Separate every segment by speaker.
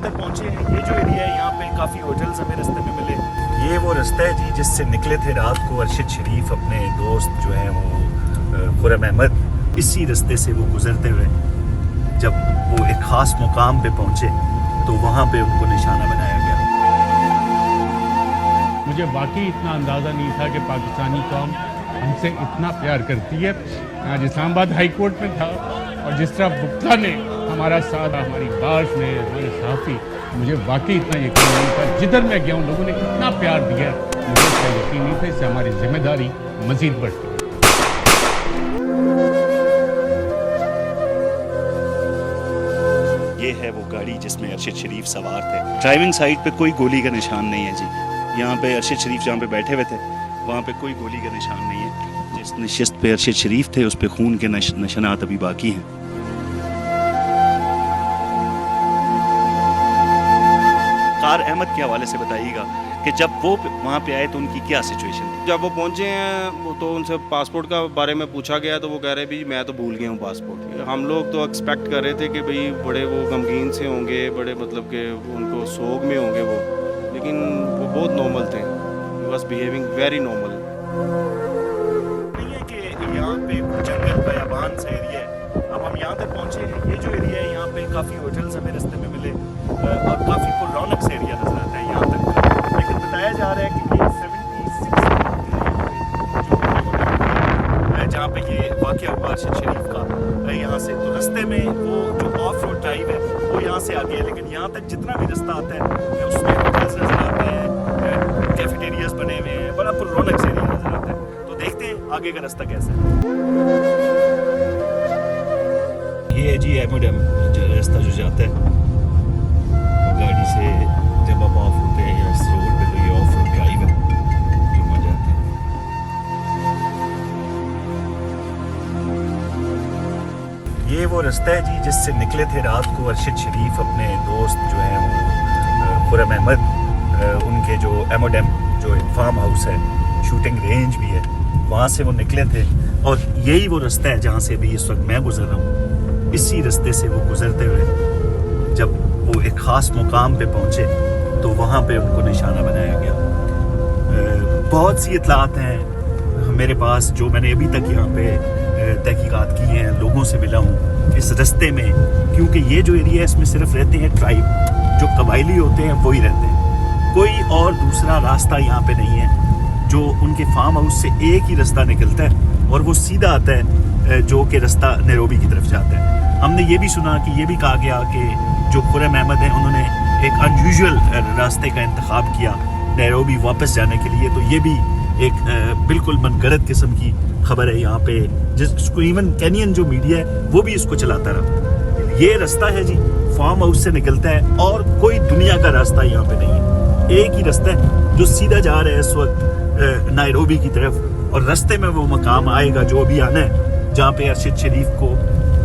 Speaker 1: तक पहुंचे हैं। ये जो एरिया है यहाँ पे काफ़ी होटल्स हमें रास्ते में मिले। ये वो रास्ता है जी जिससे निकले थे रात को अरशद शरीफ अपने दोस्त जो हैं वो खुरम अहमद। इसी रास्ते से वो गुजरते हुए जब वो एक ख़ास मुकाम पे पहुंचे तो वहाँ पे उनको निशाना बनाया गया।
Speaker 2: मुझे वाकई इतना अंदाज़ा नहीं था कि पाकिस्तानी कौम हमसे इतना प्यार करती है। आज इस्लामाबाद हाई कोर्ट में था और जिस तरह बुक्ता ने हमारा साथ, हमारी बात ने, हमारे साथी, मुझे वाकई इतना यकीन नहीं था। जिधर मैं गया हूँ लोगों ने इतना प्यार दिया, मुझे इसका यकीन नहीं था। इससे हमारी जिम्मेदारी मज़ीद बढ़ती है।
Speaker 1: ये है वो गाड़ी जिसमें अरशद शरीफ सवार थे। ड्राइविंग साइड पे कोई गोली का निशान नहीं है जी। यहाँ पे अरशद शरीफ जहाँ पे बैठे हुए थे वहाँ पे कोई गोली का निशान नहीं है। जिस नशिस्त पे अरशद शरीफ थे उस पे खून के निशानात अभी बाकी हैं। कार अहमद के हवाले से बताइएगा कि जब वो वहाँ पे आए तो उनकी क्या सिचुएशन थी?
Speaker 3: जब वो पहुँचे हैं तो उनसे पासपोर्ट का बारे में पूछा गया तो वो कह रहे भी मैं तो भूल गया हूँ पासपोर्ट। हम लोग तो एक्सपेक्ट कर रहे थे कि भाई बड़े वो गमगीन से होंगे, बड़े मतलब कि उनको सोग में होंगे वो, लेकिन वो बहुत नॉर्मल थे। He was behaving very normal.
Speaker 1: नहीं है कि यहाँ पे जंगल बयाबान सा एरिया है। अब हम यहाँ तक पहुँचे हैं। ये जो एरिया है यहाँ पे काफ़ी होटल्स हमें रास्ते में मिले और काफ़ी पुररौनक से एरिया नज़र आता है यहाँ तक। लेकिन बताया जा रहा है कि ये 76 जहाँ पे ये वाक़या हुआ अरशद शरीफ का, यहाँ से तो रास्ते में वो जो ऑफ रोड ड्राइव है वो यहाँ से आगे है। लेकिन यहाँ तक जितना भी रास्ता आता है उसमें होटल्स नज़र आते हैं, कैफेटेरियाज बने हुए हैं, बड़ा पुररौनक से एरिया नज़र आता है। तो देखते हैं आगे का रास्ता कैसा है। ये है जी एमोडम रास्ता जो जाता है गाड़ी से जब आप ऑफ होते हैं या इस रोड पे, तो ये ऑफ रोड ड्राइव है जो वहाँ जाते हैं। ये वो रास्ता है जी जिससे निकले थे रात को अरशद शरीफ अपने दोस्त जो हैं वो खुरम अहमद। उनके जो एमोडम जो एक फार्म हाउस है, शूटिंग रेंज भी है, वहाँ से वो निकले थे। और यही वो रास्ता है जहाँ से अभी इस वक्त मैं गुजर रहा हूँ। इसी रास्ते से वो गुजरते हुए जब वो एक ख़ास मुकाम पे पहुँचे तो वहाँ पे उनको निशाना बनाया गया। बहुत सी इतलात हैं मेरे पास जो मैंने अभी तक यहाँ पे तहकीकात की हैं, लोगों से मिला हूँ इस रास्ते में, क्योंकि ये जो एरिया है इसमें सिर्फ रहते हैं ट्राइब, जो कबायली होते हैं वही रहते हैं। कोई और दूसरा रास्ता यहाँ पे नहीं है। जो उनके फार्म हाउस से एक ही रास्ता निकलता है और वो सीधा आता है जो कि रास्ता नैरोबी की तरफ जाता है। हमने ये भी सुना कि ये भी कहा गया कि जो खुरम अहमद हैं उन्होंने एक अनयूजुअल रास्ते का इंतखाब किया नैरोबी वापस जाने के लिए। तो ये भी एक बिल्कुल मनगढ़ंत किस्म की खबर है यहाँ पे, जिसको इवन कैनियन जो मीडिया है वो भी इसको चलाता रहा। ये रास्ता है जी, फार्म हाउस से निकलता है और कोई दुनिया का रास्ता यहाँ पे नहीं है। एक ही रास्ता है जो सीधा जा रहा है इस वक्त नैरोबी की तरफ, और रास्ते में वो मकाम आएगा जो अभी आना है जहाँ पे अरशद शरीफ को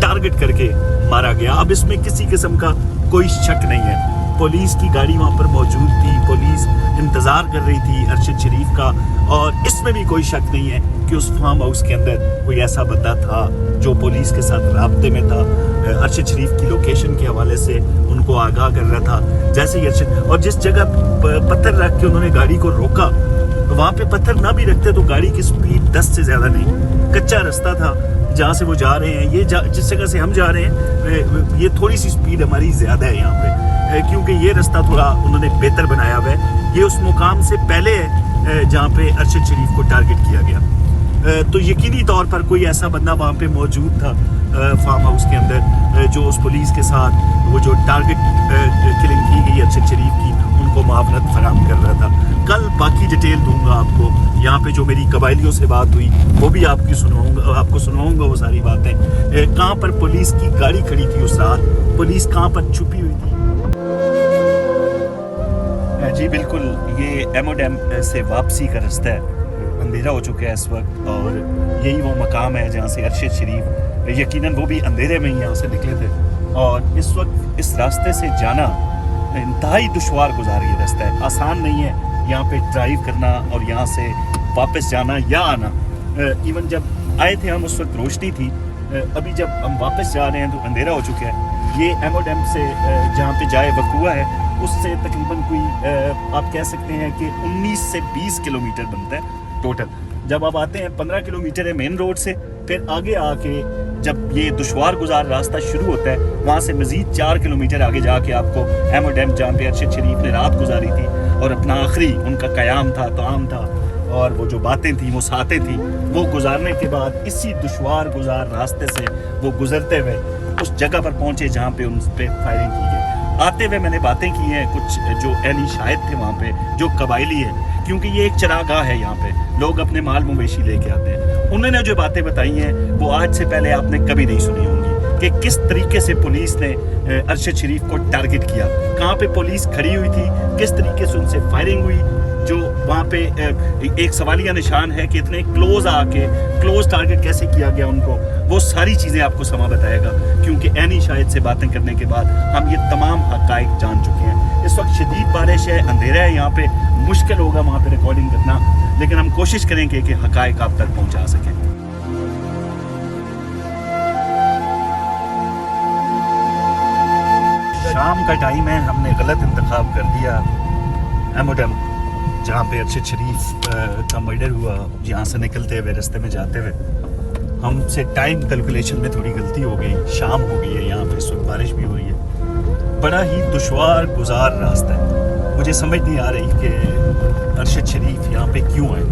Speaker 1: टारगेट करके मारा गया। अब इसमें किसी किस्म का कोई शक नहीं है। पुलिस की गाड़ी वहाँ पर मौजूद थी, पुलिस इंतज़ार कर रही थी अरशद शरीफ का, और इसमें भी कोई शक नहीं है कि उस फार्म हाउस के अंदर कोई ऐसा बंदा था जो पुलिस के साथ राब्ते में था, अरशद शरीफ की लोकेशन के हवाले से उनको आगाह कर रहा था। जैसे ही अरशद, और जिस जगह पत्थर रख के उन्होंने गाड़ी को रोका तो वहाँ पे पत्थर ना भी रखते तो गाड़ी की स्पीड 10 से ज़्यादा नहीं, कच्चा रास्ता था जहाँ से वो जा रहे हैं। ये जिस जगह से हम जा रहे हैं ये थोड़ी सी स्पीड हमारी ज़्यादा है यहाँ पे, क्योंकि ये रास्ता थोड़ा उन्होंने बेहतर बनाया हुआ है। ये उस मुकाम से पहले है जहाँ पे अरशद शरीफ को टारगेट किया गया। तो यकीनी तौर पर कोई ऐसा बंदा वहाँ पे मौजूद था फार्म हाउस के अंदर जो उस पुलिस के साथ वो जो टारगेट किलिंग की गई अरशद शरीफ की उनको मुआवनत फराहम कर रहा था। कल बाकी डिटेल दूंगा आपको। यहाँ पे जो मेरी कबायलियों से बात हुई वो भी आपको सुनाऊंगा वो सारी बातें। कहाँ पर पुलिस की गाड़ी खड़ी थी उस रात, पुलिस कहाँ पर छुपी हुई थी। जी बिल्कुल, ये एमोडम से वापसी का रास्ता है। अंधेरा हो चुका है इस वक्त और यही वो मकाम है जहाँ से अरशद शरीफ यकीनन वो भी अंधेरे में ही यहाँ से निकले थे। और इस वक्त इस रास्ते से जाना इंतहाई दुश्वार गुजार ये रास्ता है, आसान नहीं है यहाँ पे ड्राइव करना और यहाँ से वापस जाना या आना। इवन जब आए थे हम उस वक्त रोशनी थी, अभी जब हम वापस जा रहे हैं तो अंधेरा हो चुका है। ये एमोडेम से जहाँ पे जाए वकुआ है उससे तकरीबन कोई आप कह सकते हैं कि 19 से 20 किलोमीटर बनता है टोटल। जब आप आते हैं 15 किलोमीटर है मेन रोड से, फिर आगे आके जब ये दुश्वार गुजार रास्ता शुरू होता है वहाँ से मज़ीद 4 किलोमीटर आगे जाके आपको एमोडेम जहाँ पे अरशद शरीफ ने रात गुजारी थी और अपना आखिरी उनका क़याम था, ताम था और वो जो बातें थी वो सातें थी, वो गुजारने के बाद इसी दुश्वार गुजार रास्ते से वो गुजरते हुए उस जगह पर पहुँचे जहाँ पे उन पर फायरिंग की गई। आते हुए मैंने बातें की हैं कुछ जो एनी शाहिद थे वहाँ पे, जो कबायली है, क्योंकि ये एक चरागाह है, यहाँ पे लोग अपने माल मवेशी लेके आते हैं। उन्होंने जो बातें बताई हैं वो आज से पहले आपने कभी नहीं सुनी होंगी कि किस तरीके से पुलिस ने अरशद शरीफ को टारगेट किया, कहाँ पे पुलिस खड़ी हुई थी, किस तरीके से उनसे फायरिंग हुई। जो वहाँ पे एक सवालिया निशान है कि इतने क्लोज टारगेट कैसे किया गया उनको, वो सारी चीज़ें आपको समा बताएगा, क्योंकि एनी शाहिद से बातें करने के बाद हम ये तमाम हक़ाइक़ जान चुके हैं। इस वक्त शदीद बारिश है, अंधेरा है, यहाँ पे मुश्किल होगा वहाँ पे रिकॉर्डिंग करना, लेकिन हम कोशिश करेंगे कि हक़ाइक़ आप तक पहुँचा सकें। शाम का टाइम है, हमने गलत इंतखाब कर दिया। एमोडेम जहाँ पे अरशद शरीफ का मर्डर हुआ, यहाँ से निकलते हुए रास्ते में जाते हुए हमसे टाइम कैलकुलेशन में थोड़ी गलती हो गई, शाम हो गई है, यहाँ पे इस वक्त बारिश भी हो रही है, बड़ा ही दुश्वार गुजार रास्ता है। मुझे समझ नहीं आ रही कि अरशद शरीफ यहाँ पे क्यों आए।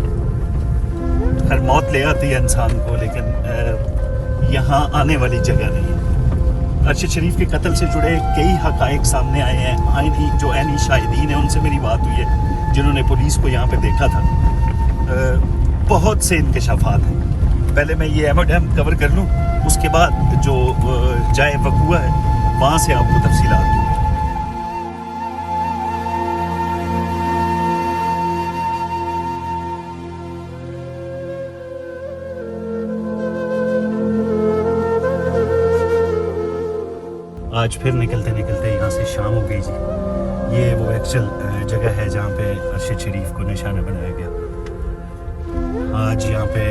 Speaker 1: हर मौत ले आती है इंसान को, लेकिन यहाँ आने वाली जगह नहीं है। अरशद शरीफ के कत्ल से जुड़े कई हक़ाइक़ सामने आए हैं। आईनी जो एनी शाहिदीन है उनसे मेरी बात हुई है जिन्होंने पुलिस को यहाँ पे देखा था। बहुत से इंकशाफात हैं। पहले मैं ये एमोडेम कवर कर लूँ, उसके बाद जो जाए वकुआ है वहाँ से आपको तफसीलात दूँगा। आज फिर निकलते निकलते यहाँ से शाम हो गई जी। ये वो एक्चुअल जगह है जहाँ पे अरशद शरीफ को निशाना बनाया गया। आज यहाँ पे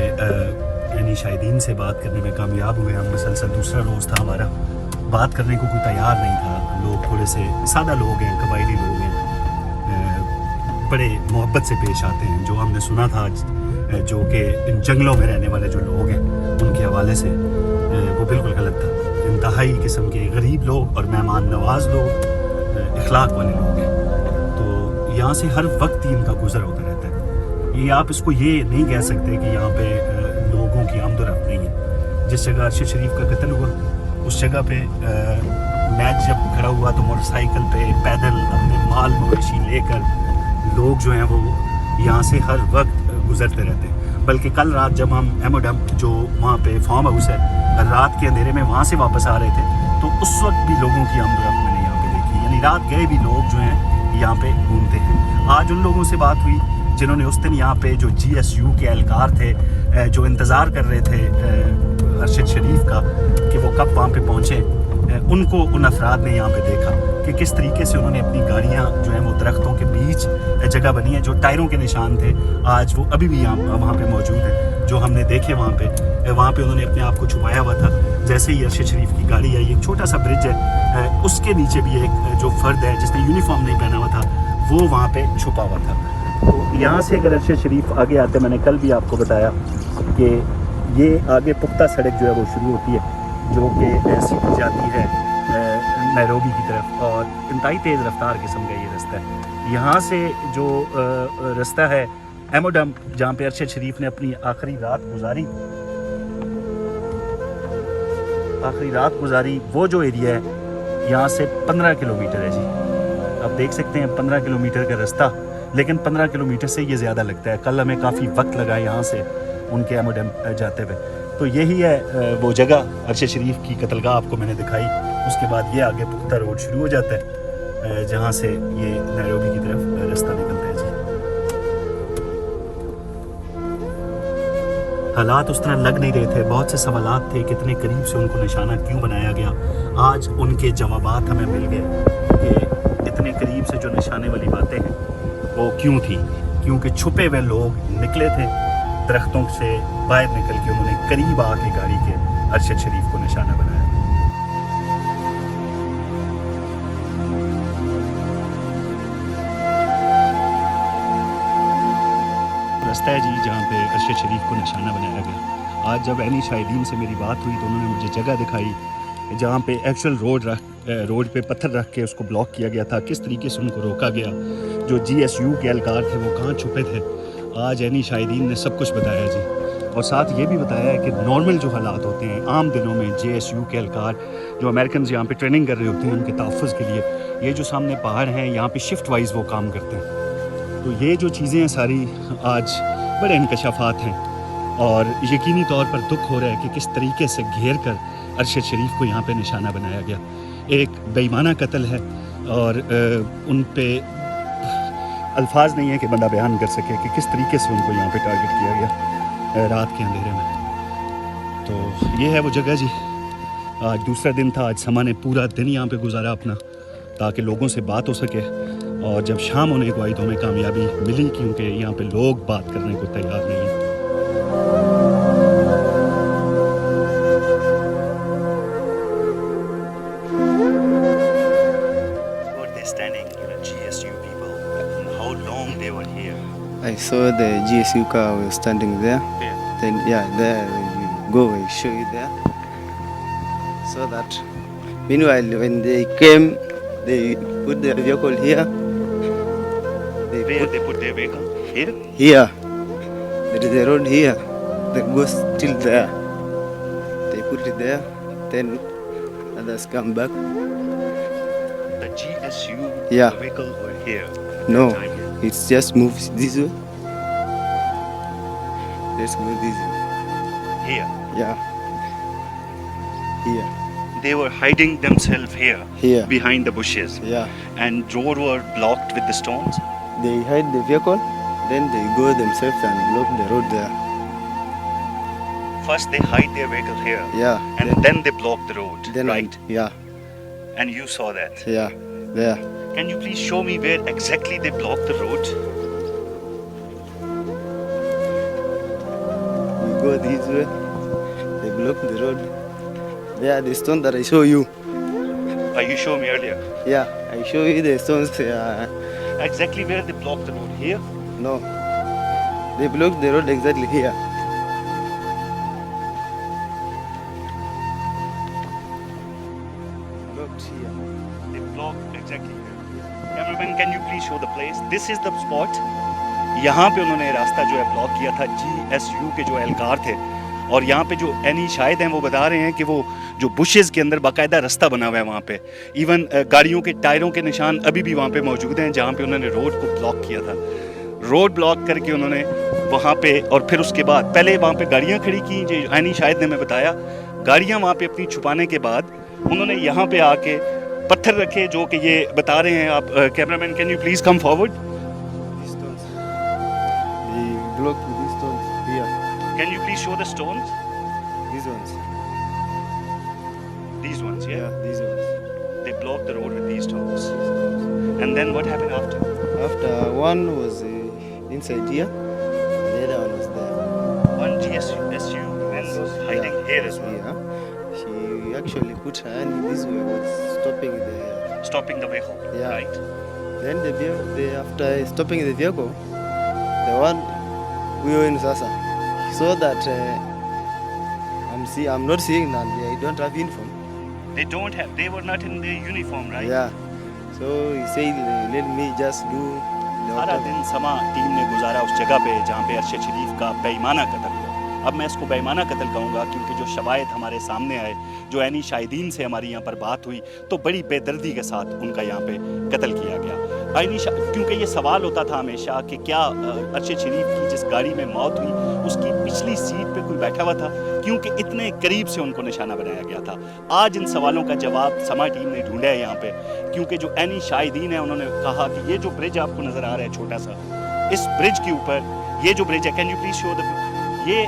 Speaker 1: यानी शाहिदीन से बात करने में कामयाब हुए हम। मुसलसल दूसरा रोज़ था हमारा, बात करने को कोई तैयार नहीं था। लोग थोड़े से सादा लोग हैं, कबायली लोग हैं, बड़े मोहब्बत से पेश आते हैं। जो हमने सुना था आज जो कि इन जंगलों में रहने वाले जो लोग हैं उनके हवाले से, वो बिल्कुल गलत था। इंतहाई किस्म के गरीब लोग और मेहमान नवाज लोग, इखलाक वाले लोग हैं। तो यहाँ से हर वक्त ही इनका गुजर होता रहता है। ये आप इसको ये नहीं कह सकते कि यहाँ पे लोगों की आमदोरफ्त नहीं है। जिस जगह अरशद शरीफ का कत्ल हुआ उस जगह पे मैच जब खड़ा हुआ तो मोटरसाइकिल पे पैदल अपने माल मवेशी लेकर लोग जो हैं वो यहाँ से हर वक्त गुजरते रहते हैं। बल्कि कल रात जब हम एमोडेम जो वहाँ पे फार्म हाउस है, रात के अंधेरे में वहाँ से वापस आ रहे थे तो उस वक्त भी लोगों की आमदोरफ्त मैंने यहाँ पे देखी। यानी रात गए भी लोग जो हैं यहाँ पे घूमते हैं। आज उन लोगों से बात हुई जिन्होंने उस दिन यहाँ पे जो GSU के एहलकार थे, जो इंतज़ार कर रहे थे अरशद शरीफ का कि वो कब वहाँ पे पहुँचे, उनको उन अफराद ने यहाँ पे देखा कि किस तरीके से उन्होंने अपनी गाड़ियाँ जो हैं वो दरख्तों के बीच जगह बनी है। जो टायरों के निशान थे आज वो अभी भी यहाँ वहाँ पे मौजूद है, जो हमने देखे वहाँ पे उन्होंने अपने आप को छुपाया हुआ था। जैसे ही अरशद शरीफ की गाड़ी आई, एक छोटा सा ब्रिज है, उसके नीचे भी एक जो फ़र्द है जिसने यूनिफॉर्म नहीं पहना हुआ था वो वहाँ पे छुपा हुआ था। तो यहाँ से अगर अरशद शरीफ आगे आते, मैंने कल भी आपको बताया कि ये आगे पुख्ता सड़क जो है वो शुरू होती है जो कि सीधी जाती है नैरोबी की तरफ, और इंतहाई तेज़ रफ्तार किस्म का ये रास्ता है। यहाँ से जो रास्ता है एमोडेम जहाँ पे अरशद शरीफ ने अपनी आखिरी रात गुजारी, वो जो एरिया है यहाँ से 15 किलोमीटर है जी। आप देख सकते हैं 15 किलोमीटर का रास्ता, लेकिन 15 किलोमीटर से ये ज़्यादा लगता है। कल हमें काफ़ी वक्त लगा यहाँ से उनके एमोडेम जाते हुए। तो यही है वो जगह अरशद शरीफ की कत्लगाह आपको मैंने दिखाई। उसके बाद ये आगे पुख्ता रोड शुरू हो जाता है जहाँ से ये नैरोबी की तरफ रास्ता निकलता है जी। हालात उस तरह लग नहीं रहे थे, बहुत से सवालात थे, कितने करीब से उनको निशाना क्यों बनाया गया। आज उनके जवाबात हमें मिल गए कि इतने करीब से जो निशाने वाली बातें हैं वो क्यों थी, क्योंकि छुपे हुए लोग निकले थे दरख्तों से बाहर निकल के, उन्होंने करीब आके गाड़ी के अरशद शरीफ को निशाना बनाया। रास्ता है जी जहाँ पे अरशद शरीफ को निशाना बनाया गया। आज जब एनी शाहिदीन से मेरी बात हुई तो उन्होंने मुझे जगह दिखाई जहाँ पे एक्चुअल रोड पे पत्थर रख के उसको ब्लॉक किया गया था, किस तरीके से उनको रोका गया, जो GSU के एहलकार थे वो कहाँ छुपे थे। आज एनी शाहिदीन ने सब कुछ बताया जी, और साथ ये भी बताया है कि नॉर्मल जो हालात होते हैं आम दिनों में JSU के एहलकार जो अमेरिकन यहाँ पे ट्रेनिंग कर रहे होते हैं उनके तहफ़्फ़ुज़ के लिए, ये जो सामने पहाड़ हैं यहाँ पे शिफ्ट वाइज वो काम करते हैं। तो ये जो चीज़ें हैं सारी आज बड़े इंकशाफात हैं, और यकीनी तौर पर दुख हो रहा है कि किस तरीके से घेर कर अरशद शरीफ को यहाँ पे निशाना बनाया गया। एक बेईमाना कत्ल है, और उन पे अल्फाज नहीं है कि बंदा बयान कर सके कि किस तरीके से उनको यहाँ पे टारगेट किया गया रात के अंधेरे में। तो ये है वो जगह जी। आज दूसरा दिन था, आज समा ने पूरा दिन यहाँ पे गुजारा अपना ताकि लोगों से बात हो सके, और जब शाम होने को आई तो हमें कामयाबी मिली क्योंकि यहाँ पे लोग बात करने को तैयार नहीं हैं।
Speaker 4: I saw the GSU car was standing there.
Speaker 1: Yeah.
Speaker 4: Then there when you go, I show you there. So that meanwhile when they came, they put their vehicle here.
Speaker 1: Where they put their vehicle? Here?
Speaker 4: Here. There is a road here. The ghost still there. They put it there. Then others come back.
Speaker 1: The GSU
Speaker 4: Yeah.
Speaker 1: vehicle were here.
Speaker 4: No,
Speaker 1: Time.
Speaker 4: it's just moves this way. Let's move this way.
Speaker 1: Here.
Speaker 4: Yeah. Here.
Speaker 1: They were hiding themselves here.
Speaker 4: Here.
Speaker 1: Behind the bushes.
Speaker 4: Yeah.
Speaker 1: And road were blocked with the stones.
Speaker 4: They hide the vehicle, then they go themselves and block the road there.
Speaker 1: First they hide their vehicle here.
Speaker 4: Yeah.
Speaker 1: And then they block the road.
Speaker 4: then
Speaker 1: right.
Speaker 4: Yeah.
Speaker 1: And you saw that.
Speaker 4: Yeah. There.
Speaker 1: Can you please show me where exactly they blocked the road?
Speaker 4: We go this way. They block the road. There, the stone that I show you.
Speaker 1: You showed me earlier.
Speaker 4: Yeah, I show you the stones.
Speaker 1: Exactly where they blocked the road? Here?
Speaker 4: No. They block the road exactly here. Blocked here.
Speaker 1: They blocked exactly here. Cameraman, can you please show the place? This is the spot. यहाँ पे उन्होंने रास्ता जो है block किया था। GSU के जो एहलकार थे, और यहाँ पे जो एनी शाहिद हैं वो बता रहे हैं कि वो जो बुशेस के अंदर बाकायदा रास्ता बना हुआ है वहाँ पे, इवन गाड़ियों के टायरों के निशान अभी भी वहाँ पे मौजूद हैं जहाँ पे उन्होंने रोड को ब्लॉक किया था। रोड ब्लॉक करके उन्होंने वहाँ पे, और फिर उसके बाद पहले वहाँ पे गाड़ियाँ खड़ी की, जो एनी शाहिद ने हमें बताया, गाड़ियाँ वहाँ पे अपनी छुपाने के बाद उन्होंने यहाँ पे आके पत्थर रखे जो कि ये बता रहे हैं। आप cameraman, can you please come forward?
Speaker 4: These stones. They block these stones here.
Speaker 1: Can you please show the stones?
Speaker 4: These ones.
Speaker 1: These ones, yeah?
Speaker 4: Yeah, these ones.
Speaker 1: They blocked the road with these stones. And then what happened after?
Speaker 4: After one was inside here, the other one was there.
Speaker 1: One GSU man was hiding here as well,
Speaker 4: Yeah. She actually put her hand this way, was
Speaker 1: stopping the vehicle,
Speaker 4: Yeah.
Speaker 1: right?
Speaker 4: Then after stopping the vehicle, the one we were in Sasa, he saw that I'm not seeing that they don't have uniform.
Speaker 1: They were not in their uniform, right?
Speaker 4: Yeah. So he said, let me just do the
Speaker 1: सारा
Speaker 4: auto.
Speaker 1: दिन समा team ने गुजारा उस जगह पे जहाँ पे अरशद शरीफ का बेईमाना कत्ल हुआ। अब मैं इसको बेईमाना कत्ल कहूँगा क्योंकि जो शवायद हमारे सामने आए, जो एनी शाहिदीन से हमारी यहाँ पर बात हुई, तो बड़ी बेदर्दी के साथ उनका यहाँ पे कत्ल किया गया। क्योंकि ये सवाल होता था हमेशा कि क्या अरशद शरीफ की जिस गाड़ी में मौत हुई उसकी पिछली सीट पे कोई बैठा हुआ था, क्योंकि इतने करीब से उनको निशाना बनाया गया था। आज इन सवालों का जवाब समा टीम ने ढूंढा है यहाँ पे, क्योंकि जो एनी शाहिदीन है उन्होंने कहा कि ये जो ब्रिज आपको नज़र आ रहा है छोटा सा, इस ब्रिज के ऊपर ये जो ब्रिज है, can you please show the, ये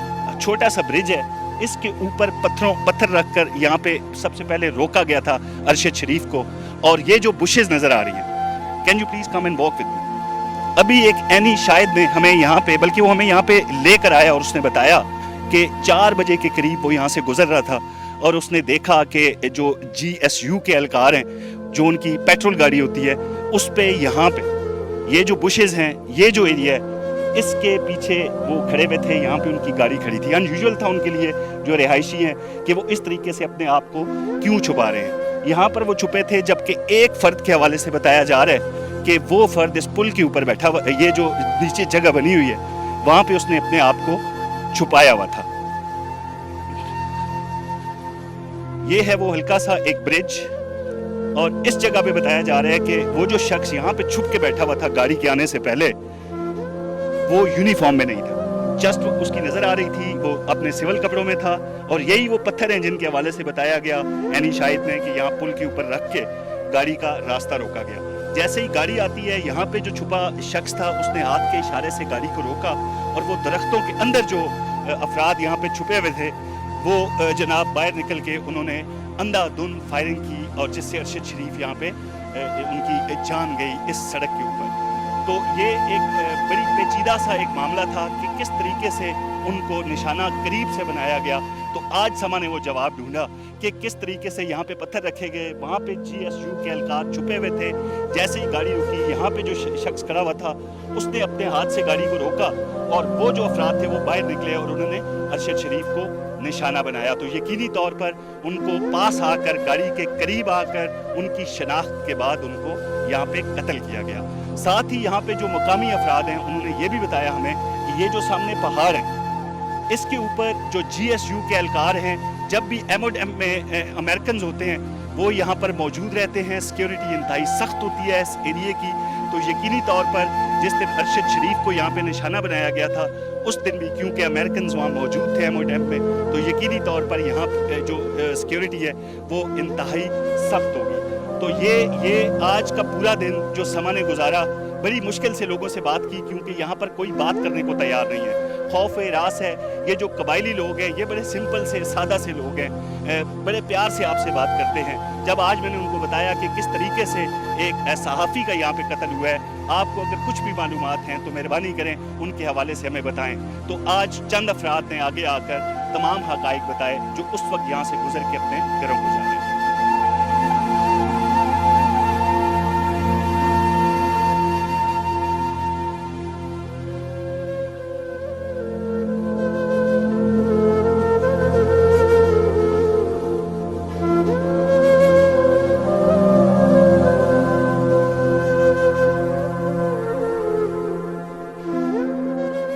Speaker 1: छोटा सा ब्रिज है, इसके ऊपर पत्थर रखकर यहाँ पे सबसे पहले रोका गया था अरशद शरीफ को। और ये जो बुशेस नज़र आ रही हैं, can you please come and walk with me. अभी एक एनी शाहिद ने हमें यहाँ पे, बल्कि वो हमें यहाँ पे लेकर आया और उसने बताया کہ 4 बजे के करीब वो यहाँ से गुजर रहा था और उसने देखा कि जो GSU के एहलकार हैं, जो उनकी पेट्रोल गाड़ी होती है, उस पे यहाँ पे ये जो बुशेज़ हैं, ये जो एरिया है, इसके पीछे वो खड़े हुए थे। यहाँ पे उनकी गाड़ी खड़ी थी। अनयूजुअल था उनके लिए, जो रिहायशी हैं, कि वो इस तरीके से अपने आप को क्यों छुपा रहे हैं। यहाँ पर वो छुपे थे, जबकि एक फ़र्द के हवाले से बताया जा रहा है कि वो फ़र्द इस पुल के ऊपर बैठा हुआ, ये जो नीचे जगह बनी हुई है, वहाँ पे उसने अपने आप को छुपाया हुआ था। ये है वो हल्का सा एक ब्रिज, और इस जगह पे बताया जा रहा है कि वो जो शख्स यहाँ पे छुप के बैठा हुआ था गाड़ी के आने से पहले, वो यूनिफॉर्म में नहीं था। जस्ट उसकी नजर आ रही थी, वो अपने सिविल कपड़ों में था, और यही वो पत्थर हैं जिनके हवाले से बताया गया एनी शाहिद ने कि यहाँ पुल के ऊपर रख के गाड़ी का रास्ता रोका गया। जैसे ही गाड़ी आती है, यहाँ पे जो छुपा शख्स था, उसने हाथ के इशारे से गाड़ी को रोका, और वो दरख्तों के अंदर जो अफराद यहाँ पे छुपे हुए थे, वो जनाब बाहर निकल के उन्होंने अंधाधुंध फायरिंग की, और जिससे अरशद शरीफ यहाँ पे उनकी जान गई इस सड़क के ऊपर। तो ये एक बड़ी पेचीदा सा एक मामला था कि किस तरीके से उनको निशाना करीब से बनाया गया। तो आज समा ने वो जवाब ढूंढा कि किस तरीके से यहाँ पे पत्थर रखे गए, वहाँ पे GSU के एहलकार छुपे हुए थे। जैसे ही गाड़ी रुकी, यहाँ पे जो शख्स खड़ा हुआ था, उसने अपने हाथ से गाड़ी को रोका, और वो जो अफराद थे वो बाहर निकले और उन्होंने अरशद शरीफ को निशाना बनाया। तो यकीनी तौर पर उनको पास आकर, गाड़ी के करीब आकर, उनकी शनाख्त के बाद उनको यहाँ पे कत्ल किया गया। साथ ही यहाँ पे जो मकामी अफराद हैं, उन्होंने ये भी बताया हमें कि ये जो सामने पहाड़ है, इसके ऊपर जो GSU के एहलकार हैं, जब भी MODM में अमेरिकन होते हैं, वो यहाँ पर मौजूद रहते हैं। सिक्योरिटी इंतहाई सख्त होती है इस एरिए की। तो यकीनी तौर पर जिस दिन अरशद शरीफ को यहाँ पे निशाना बनाया गया था, उस दिन भी क्योंकि अमेरिकन वहाँ मौजूद थे MODM में, तो यकीनी तौर पर यहाँ जो सिक्योरिटी है वो इंतहाई सख्त होगी। तो ये आज का पूरा दिन जो समा ने गुजारा, बड़ी मुश्किल से लोगों से बात की, क्योंकि यहाँ पर कोई बात करने को तैयार नहीं है। खौफ रास है। ये जो कबायली लोग हैं, ये बड़े सिंपल से सादा से लोग हैं, बड़े प्यार से आपसे बात करते हैं। जब आज मैंने उनको बताया कि किस तरीके से एक सहाफ़ी का यहाँ पे कत्ल हुआ है, आपको अगर कुछ भी मालूमात हैं तो मेहरबानी करें उनके हवाले से हमें बताएं। तो आज चंद अफराद ने आगे आकर तमाम हक़ाइक़ बताए, जो उस वक्त यहाँ से गुजर के अपने घरों को जा रहे थे।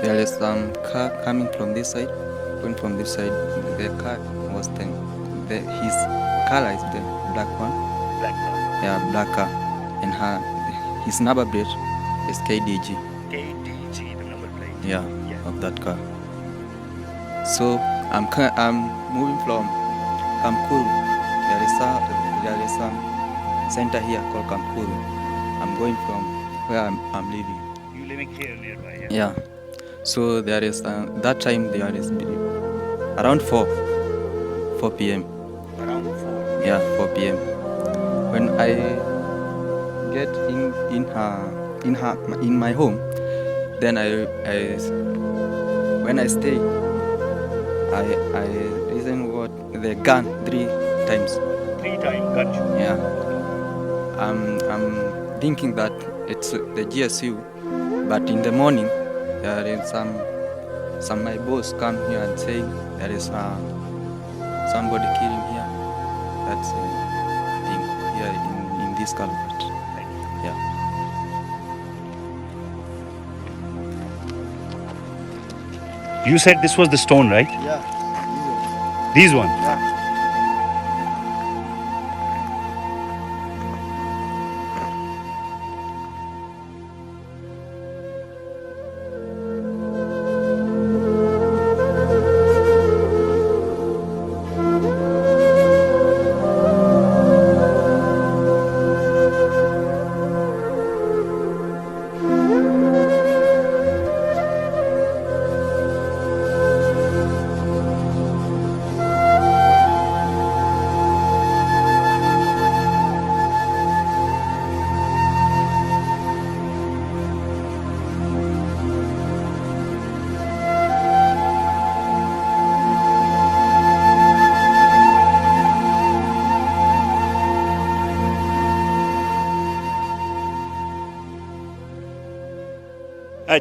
Speaker 5: There is some car coming from this side, going from this side. The car was his color is the black one.
Speaker 1: Black car.
Speaker 5: Yeah, black car. And his number plate is KDG.
Speaker 1: KDG, the number plate.
Speaker 5: Yeah, of that car. So I'm moving from Kamkuru. There is some center here called Kamkuru. I'm going from where I'm living.
Speaker 1: You living here nearby?
Speaker 5: Yeah. So there is that time there is around 4 p.m.
Speaker 1: Around 4.
Speaker 5: Yeah, 4 p.m. When I get in my home, then when I stay, I listen what the gun 3 times.
Speaker 1: 3 times gunshot.
Speaker 5: Yeah. I'm thinking that it's the GSU, but in the morning there is some my boss come here and saying there is somebody killing here. That's thing here in this culvert. Yeah.
Speaker 1: You said this was the stone, right?
Speaker 4: Yeah.
Speaker 1: These one?
Speaker 4: Yeah.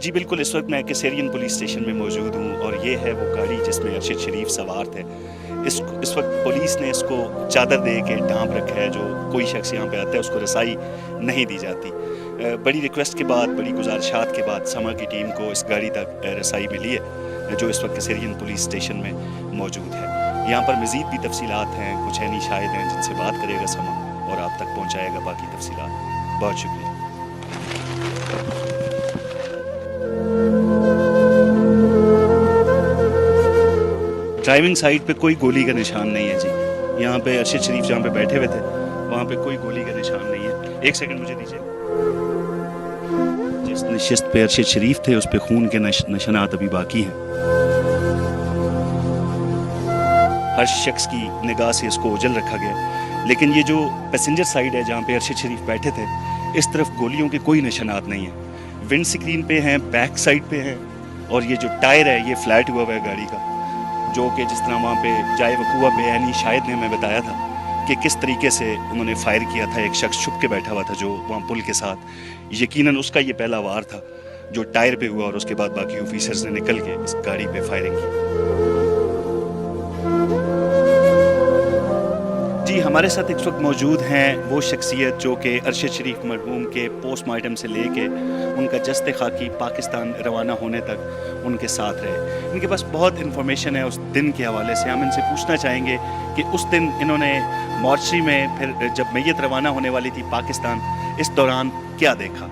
Speaker 1: جی بالکل، اس وقت میں کیسرین police station میں موجود ہوں اور یہ ہے وہ گاڑی جس میں ارشد شریف سوار تھے. اس وقت پولیس نے اس کو چادر دے کے ڈھانپ رکھا ہے. جو کوئی شخص یہاں پہ آتا ہے اس کو رسائی نہیں دی جاتی. بڑی ریکویسٹ کے بعد، بڑی گزارشات کے بعد سما کی ٹیم کو اس گاڑی تک رسائی ملی ہے جو اس وقت کیسرین پولیس اسٹیشن میں موجود ہے. یہاں پر مزید بھی تفصیلات ہیں، کچھ عینی شاہد ہیں جن سے بات کرے گا سما اور آپ تک پہنچائے گا باقی تفصیلات. بہت شکریہ. ڈرائیونگ سائٹ پہ کوئی گولی کا نشان نہیں ہے جی. یہاں پہ ارشد شریف جہاں پہ بیٹھے ہوئے تھے وہاں پہ کوئی گولی کا نشان نہیں ہے. ایک سیکنڈ مجھے دیجیے. جس نشست پہ ارشد شریف تھے اس پہ خون کے نشانات ابھی باقی ہیں. ہر شخص کی نگاہ سے اس کو اوجھل رکھا گیا، لیکن یہ جو پیسنجر سائڈ ہے جہاں پہ ارشد شریف بیٹھے تھے اس طرف گولیوں کے کوئی نشانات نہیں ہیں. ونڈ سکرین پہ ہیں، بیک سائڈ پہ ہیں، اور یہ جو ٹائر ہے یہ فلیٹ ہوا ہے گاڑی کا، جو کہ جس طرح وہاں پہ جائے وقوع بے عینی شاہد نے ہمیں بتایا تھا کہ کس طریقے سے انہوں نے فائر کیا تھا. ایک شخص چھپ کے بیٹھا ہوا تھا جو وہاں پل کے ساتھ، یقیناً اس کا یہ پہلا وار تھا جو ٹائر پہ ہوا اور اس کے بعد باقی آفیسرز نے نکل کے اس گاڑی پہ فائرنگ کی. جی ہمارے ساتھ اس وقت موجود ہیں وہ شخصیت جو کہ ارشد شریف مرحوم کے پوسٹ مارٹم سے لے کے ان کا جسد خاکی پاکستان روانہ ہونے تک ان کے ساتھ رہے. ان کے پاس بہت انفارمیشن ہے اس دن کے حوالے سے. ہم ان سے پوچھنا چاہیں گے کہ اس دن انہوں نے مارچری میں پھر جب میت روانہ ہونے والی تھی پاکستان، اس دوران کیا دیکھا.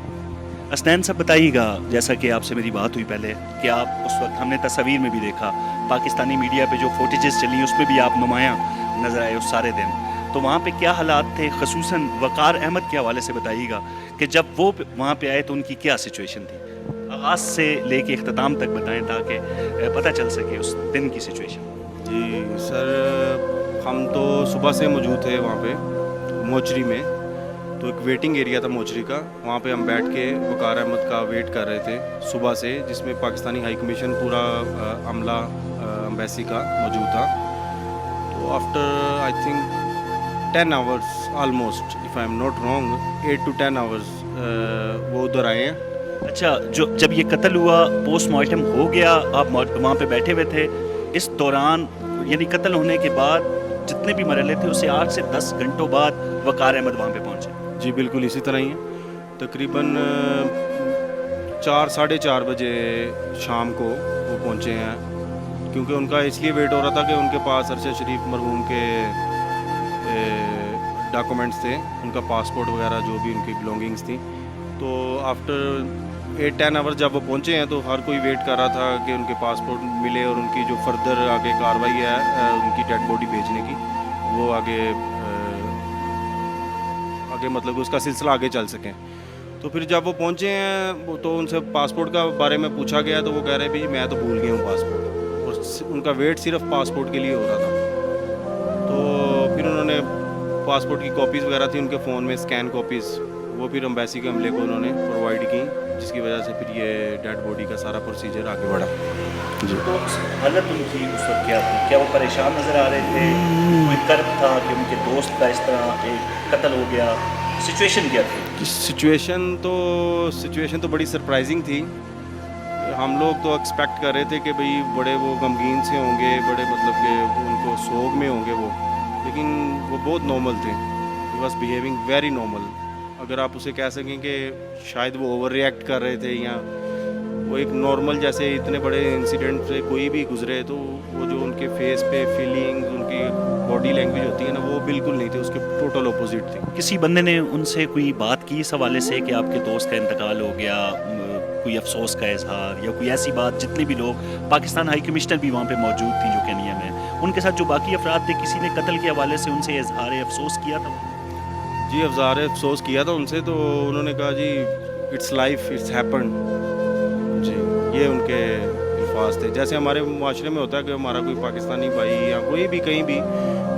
Speaker 1: اسنین صاحب بتائیے گا، جیسا کہ آپ سے میری بات ہوئی پہلے کہ آپ اس وقت، ہم نے تصاویر میں بھی دیکھا، پاکستانی میڈیا پہ جو فوٹیجز چلی اس میں بھی آپ نمایاں نظر آئے اس سارے دن. تو وہاں پہ کیا حالات تھے، خصوصاً وقار احمد کے حوالے سے بتائیے گا کہ جب وہ وہاں پہ آئے تو ان کی کیا سچویشن تھی. آغاز سے لے کے اختتام تک بتائیں تاکہ پتہ چل سکے اس دن کی سچویشن.
Speaker 3: جی سر، ہم تو صبح سے موجود تھے وہاں پہ موچری میں. تو ایک ویٹنگ ایریا تھا موچری کا، وہاں پہ ہم بیٹھ کے وقار احمد کا ویٹ کر رہے تھے صبح سے، جس میں پاکستانی ہائی کمیشن پورا عملہ امبیسی کا موجود تھا. تو after I think 10 hours almost, if I am not wrong, 8 to 10 hours وہ ادھر آئے ہیں.
Speaker 1: اچھا، جب یہ قتل ہوا، پوسٹ مارٹم ہو گیا، آپ وہاں پہ بیٹھے ہوئے تھے، اس دوران یعنی قتل ہونے کے بعد جتنے بھی مرحلے تھے اس سے 8 سے 10 گھنٹوں بعد وقار احمد وہاں پہ پہنچے.
Speaker 3: جی بالکل اسی طرح ہی ہے. تقریباً 4-4:30 بجے شام کو وہ پہنچے ہیں، کیونکہ ان کا اس لیے ویٹ ہو رہا تھا کہ ان کے پاس ارشد شریف مرحوم کے ڈاکومنٹس تھے، ان کا پاسپورٹ وغیرہ جو بھی ان کی بلونگنگس تھیں. تو آفٹر 8-10 hours جب وہ پہنچے ہیں تو ہر کوئی ویٹ کر رہا تھا کہ ان کے پاسپورٹ ملے اور ان کی جو فردر آگے کارروائی ہے ان کی ڈیڈ باڈی بھیجنے کی، وہ آگے مطلب اس کا سلسلہ آگے چل سکیں. تو پھر جب وہ پہنچے ہیں تو ان سے پاسپورٹ کا بارے میں پوچھا گیا تو وہ کہہ رہے بھی میں تو بھول گیا ہوں پاسپورٹ، اور ان کا ویٹ صرف پاسپورٹ کے لیے ہو رہا تھا. تو پھر انہوں نے پاسپورٹ کی کاپیز وغیرہ تھی ان کے فون میں، اسکین کاپیز، وہ پھر امبیسی کے عملے کو انہوں نے پرووائڈ کی، جس کی وجہ سے پھر یہ ڈیڈ باڈی کا سارا پروسیجر آگے بڑھا. جی
Speaker 1: تو حالت ان کی اس وقت کیا تھی؟ کیا وہ پریشان نظر آ رہے تھے؟ کوئی کرب تھا کہ ان کے دوست کا اس طرح ایک قتل ہو گیا؟ سچویشن کیا تھی؟
Speaker 3: سچویشن تو بڑی سرپرائزنگ تھی. ہم لوگ تو ایکسپیکٹ کر رہے تھے کہ بھئی بڑے وہ غمگین سے ہوں گے، بڑے مطلب کہ ان کو سوگ میں ہوں گے وہ، لیکن وہ بہت نارمل تھے. He was behaving very normal. اگر آپ اسے کہہ سکیں کہ شاید وہ اوور ریئیکٹ کر رہے تھے یا وہ ایک نارمل، جیسے اتنے بڑے انسیڈنٹ سے کوئی بھی گزرے تو وہ جو ان کے فیس پہ فیلنگ، ان کی باڈی لینگویج ہوتی ہے نا، وہ بالکل نہیں تھی، اس کے ٹوٹل اپوزٹ تھی.
Speaker 1: کسی بندے نے ان سے کوئی بات کی اس حوالے سے کہ آپ کے دوست کا انتقال ہو گیا، کوئی افسوس کا اظہار یا کوئی ایسی بات؟ جتنے بھی لوگ، پاکستان ہائی کمشنر بھی وہاں پہ موجود تھی جو کینیا میں، ان کے ساتھ جو باقی افراد تھے، کسی نے قتل کے حوالے سے ان سے اظہار افسوس کیا تھا؟
Speaker 3: جی اظہار افسوس کیا تھا ان سے. تو انہوں نے کہا جی اٹس لائف، اٹس ہیپن. جی یہ ان کے الفاظ تھے. جیسے ہمارے معاشرے میں ہوتا ہے کہ ہمارا کوئی پاکستانی بھائی یا کوئی بھی کہیں بھی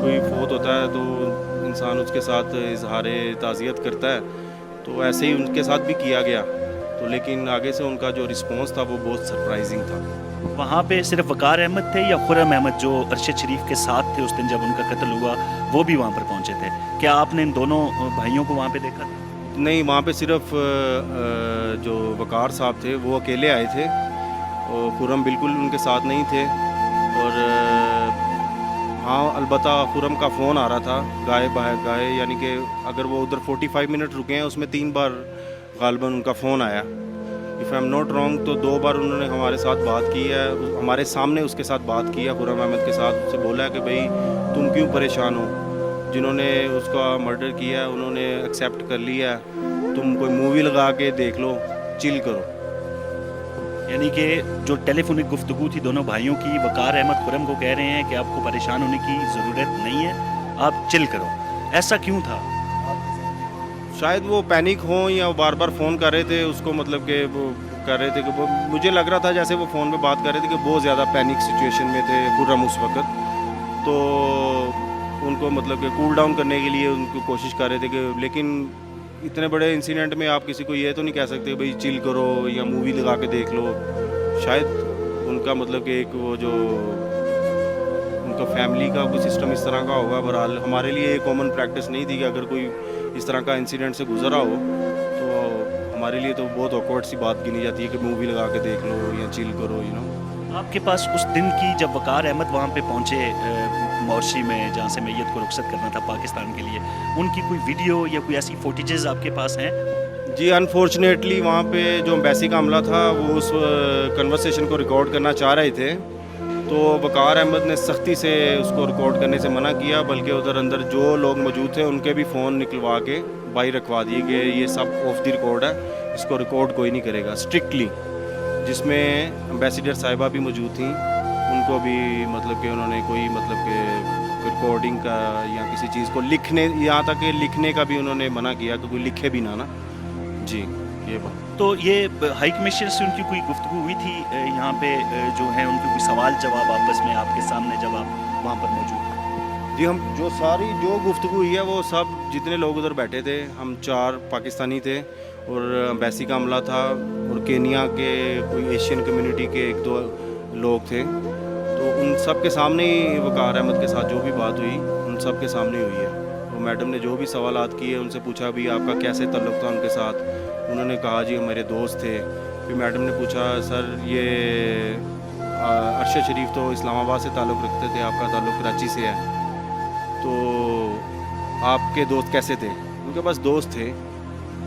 Speaker 3: کوئی فوت ہوتا ہے تو انسان اس کے ساتھ اظہار تعزیت کرتا ہے، تو ایسے ہی ان کے ساتھ بھی کیا گیا. تو لیکن آگے سے ان کا جو رسپانس تھا وہ بہت سرپرائزنگ تھا.
Speaker 1: وہاں پہ صرف وقار احمد تھے یا خرم احمد جو ارشد شریف کے ساتھ تھے اس دن جب ان کا قتل ہوا، وہ بھی وہاں پر پہنچے تھے؟ کیا آپ نے ان دونوں بھائیوں کو وہاں پہ دیکھا تھا؟
Speaker 3: नहीं, वहाँ पे सिर्फ जो वकार साहब थे वो अकेले आए थे और खुरम बिल्कुल उनके साथ नहीं थे। और हाँ, अलबत्ता खुरम का फ़ोन आ रहा था गाय, यानी कि अगर वो उधर 45 मिनट रुके हैं उसमें 3 बार गालिबन उनका फ़ोन आया। If I am not wrong तो 2 बार उन्होंने हमारे साथ बात की है, हमारे सामने उसके साथ बात की है, खुरम अहमद के साथ। उससे बोला है कि भाई तुम क्यों परेशान हो, जिन्होंने उसका मर्डर किया है उन्होंने एक्सेप्ट कर लिया है, तुम कोई मूवी लगा के देख लो, चिल करो।
Speaker 1: यानी कि जो टेलीफोनिक गुफ्तगू थी दोनों भाइयों की, वकार अहमद खुरम को कह रहे हैं कि आपको परेशान होने की ज़रूरत नहीं है, आप चिल करो। ऐसा क्यों था?
Speaker 3: शायद वो पैनिक हों या बार बार फ़ोन कर रहे थे उसको, मतलब कि वो कर रहे थे कि वो, मुझे लग रहा था जैसे वो फ़ोन पे बात कर रहे थे कि बहुत ज़्यादा पैनिक सिचुएशन में थे खुर्रम उस वक्त। तो उनको मतलब कि कूल डाउन करने के लिए उनको कोशिश कर रहे थे कि, लेकिन इतने बड़े इंसिडेंट में आप किसी को ये तो नहीं कह सकते भाई चिल करो या मूवी लगा के देख लो। शायद उनका मतलब कि एक वो जो उनका फैमिली का कोई सिस्टम इस तरह का होगा। बहरहाल हमारे लिए ये कॉमन प्रैक्टिस नहीं थी कि अगर कोई इस तरह का इंसिडेंट से गुजरा हो तो हमारे लिए तो बहुत ऑकवर्ड सी बात गिनी जाती है कि मूवी लगा के देख लो या चिल करो, यू नो।
Speaker 1: आपके पास उस दिन की जब वकार अहमद वहाँ पे पहुँचे मौशी में, जहाँ से मैयत को रुखसत करना था पाकिस्तान के लिए, उनकी कोई वीडियो या कोई ऐसी फुटेजेस आपके पास हैं?
Speaker 3: जी, अनफॉर्चुनेटली वहाँ पे जो एम्बेसी का हमला था वो उस कन्वर्सेशन को रिकॉर्ड करना चाह रहे थे, तो वकार अहमद ने सख्ती से उसको रिकॉर्ड करने से मना किया, बल्कि उधर अंदर जो लोग मौजूद थे उनके भी फ़ोन निकलवा के बाहर रखवा दिए गए, ये सब ऑफ द रिकॉर्ड है, इसको रिकॉर्ड कोई नहीं करेगा स्ट्रिक्टली। जिसमें एम्बेसडर साहिबा भी मौजूद थी, उनको भी मतलब कि उन्होंने कोई मतलब कि रिकॉर्डिंग का या किसी चीज़ को लिखने, यहाँ तक कि लिखने का भी उन्होंने मना किया कि कोई लिखे भी ना। जी, ये बात।
Speaker 1: तो ये हाई कमिश्नर से उनकी कोई गुफ्तगू हुई थी यहाँ पे जो है उनके कोई सवाल जवाब आपस में आपके सामने जब आप वहाँ पर मौजूद थे?
Speaker 3: जी, हम जो गुफ्तगू हुई है वो सब जितने लोग उधर बैठे थे, हम 4 पाकिस्तानी थे और एम्बेसी का हमला था और केनिया के कोई एशियन कम्युनिटी के 1-2 लोग थे, तो उन सब के सामने ही वकार अहमद के साथ जो भी बात हुई उन सब के सामने हुई है। तो मैडम ने जो भी सवालात किए उनसे पूछा भी आपका कैसे ताल्लुक़ था उनके साथ, उन्होंने कहा जी मेरे दोस्त थे। फिर मैडम ने पूछा सर ये अरशद शरीफ तो इस्लामाबाद से ताल्लुक़ रखते थे, आपका ताल्लुक़ कराची से है, तो आपके दोस्त कैसे थे? उनके पास दोस्त थे,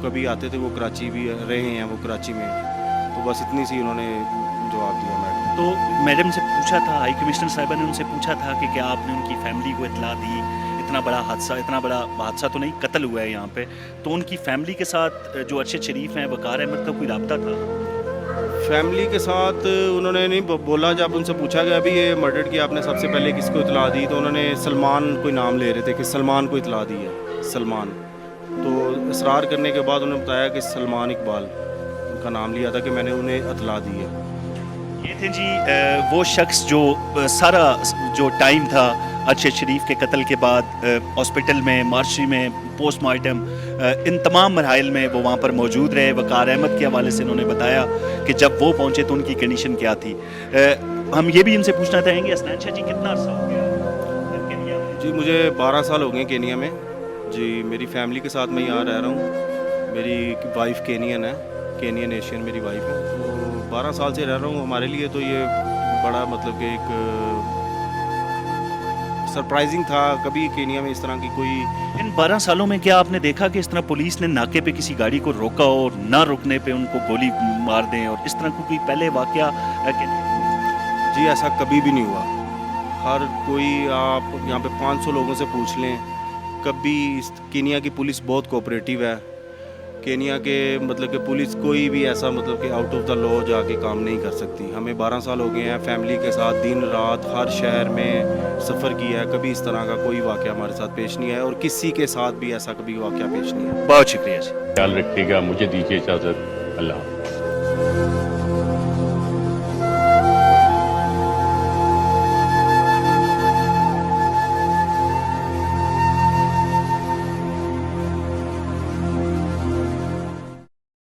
Speaker 3: कभी आते थे, वो कराची भी रहे हैं वो कराची में। तो बस इतनी सी उन्होंने जवाब दिया मैडम।
Speaker 1: तो मैडम से पूछा था, हाई कमिश्नर साहिबा ने उनसे पूछा था कि क्या आपने उनकी फैमिली को इतला दी, इतना बड़ा हादसा तो नहीं, कत्ल हुआ है यहाँ पे, तो उनकी फैमिली के साथ जो अरशद शरीफ हैं, वकार अहमद का कोई रब्ता था?
Speaker 3: फैमिली के साथ उन्होंने नहीं बोला। जब उनसे पूछा गया अभी ये मर्डर की आपने सबसे पहले किसको इतला दी, तो उन्होंने सलमान कोई नाम ले रहे थे कि सलमान को इतला दी है, सलमान। तो इसरार करने के बाद उन्होंने बताया कि सलमान इकबाल उनका नाम लिया था कि मैंने उन्हें इतला दी है।
Speaker 1: ये थे जी वो शख्स जो सारा जो टाइम था अरशद शरीफ के कत्ल के बाद हॉस्पिटल में, मार्शी में, पोस्टमार्टम, इन तमाम मरहाइल में वो वहाँ पर मौजूद रहे। वकार अहमद के हवाले से उन्होंने बताया कि जब वो पहुँचे तो उनकी कंडीशन क्या थी। हम ये भी इनसे पूछना चाहेंगे, असनान शाह जी कितना अर्सा हो गया केनिया में?
Speaker 3: जी, मुझे 12 साल हो गए केनिया में। जी, मेरी फैमिली के साथ मैं यहाँ रह रहा हूँ। मेरी वाइफ केनियन है, केनियन एशियन मेरी वाइफ है, तो 12 साल से रह रहा हूँ। हमारे लिए तो ये बड़ा मतलब कि एक सरप्राइजिंग था, कभी केनिया में इस तरह की कोई।
Speaker 1: इन 12 सालों में क्या आपने देखा कि इस तरह पुलिस ने नाके पे किसी गाड़ी को रोका और ना रुकने पे उनको गोली मार दें, और इस तरह का कोई पहले वाकया?
Speaker 3: जी, ऐसा कभी भी नहीं हुआ। हर कोई, आप यहाँ पे 500 लोगों से पूछ लें, कभी केनिया की पुलिस बहुत कोऑपरेटिव है। केनिया के मतलब कि पुलिस कोई भी ऐसा मतलब कि आउट ऑफ द लॉ जाके काम नहीं कर सकती। हमें 12 साल हो गए हैं, फैमिली के साथ दिन रात हर शहर में सफ़र किया है, कभी इस तरह का कोई वाक़या हमारे साथ पेश नहीं है और किसी के साथ भी ऐसा कभी वाक़या पेश नहीं है।
Speaker 1: बहुत शुक्रिया जी।
Speaker 2: ख्याल रखिएगा, मुझे दीजिए इजाज़त। अल्लाह।